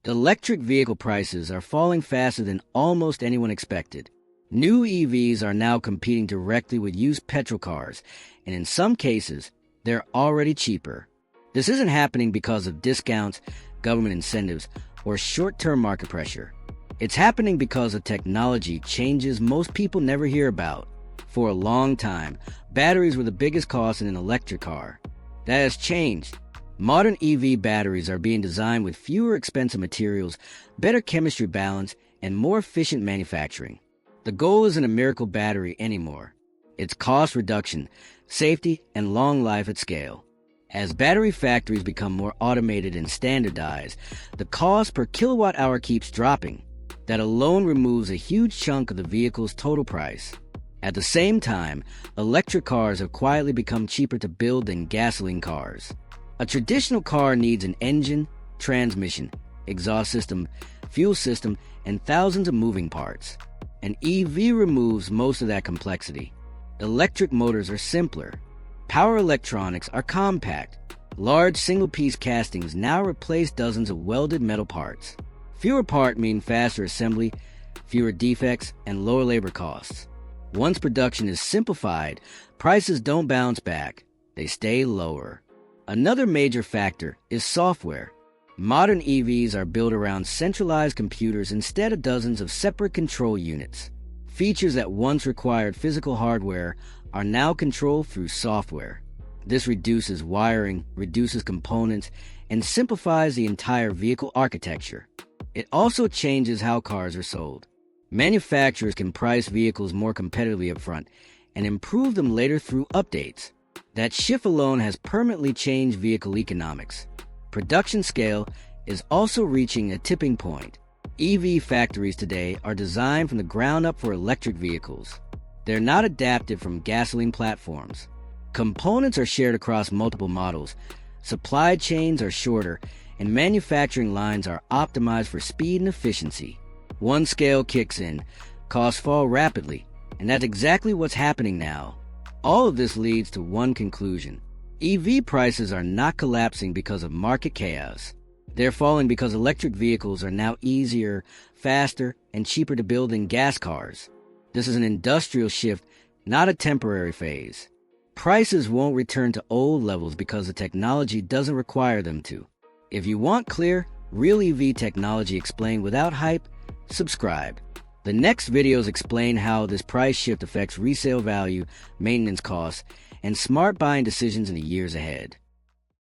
Electric vehicle prices are falling faster than almost anyone expected. New EVs are now competing directly with used petrol cars, and in some cases, they're already cheaper. This isn't happening because of discounts, government incentives, or short-term market pressure. It's happening because of technology changes most people never hear about. For a long time, batteries were the biggest cost in an electric car. That has changed. Modern EV batteries are being designed with fewer expensive materials, better chemistry balance, and more efficient manufacturing. The goal isn't a miracle battery anymore. It's cost reduction, safety, and long life at scale. As battery factories become more automated and standardized, the cost per kilowatt hour keeps dropping. That alone removes a huge chunk of the vehicle's total price. At the same time, electric cars have quietly become cheaper to build than gasoline cars. A traditional car needs an engine, transmission, exhaust system, fuel system, and thousands of moving parts. An EV removes most of that complexity. Electric motors are simpler. Power electronics are compact. Large single-piece castings now replace dozens of welded metal parts. Fewer parts mean faster assembly, fewer defects, and lower labor costs. Once production is simplified, prices don't bounce back. They stay lower. Another major factor is software. Modern EVs are built around centralized computers instead of dozens of separate control units. Features that once required physical hardware are now controlled through software. This reduces wiring, reduces components, and simplifies the entire vehicle architecture. It also changes how cars are sold. Manufacturers can price vehicles more competitively upfront and improve them later through updates. That shift alone has permanently changed vehicle economics. Production scale is also reaching a tipping point. EV factories today are designed from the ground up for electric vehicles. They're not adapted from gasoline platforms. Components are shared across multiple models, supply chains are shorter, and manufacturing lines are optimized for speed and efficiency. Once scale kicks in, costs fall rapidly, and that's exactly what's happening now. All of this leads to one conclusion. EV prices are not collapsing because of market chaos. They're falling because electric vehicles are now easier, faster, and cheaper to build than gas cars. This is an industrial shift, not a temporary phase. Prices won't return to old levels because the technology doesn't require them to. If you want clear, real EV technology explained without hype, subscribe. The next videos explain how this price shift affects resale value, maintenance costs, and smart buying decisions in the years ahead.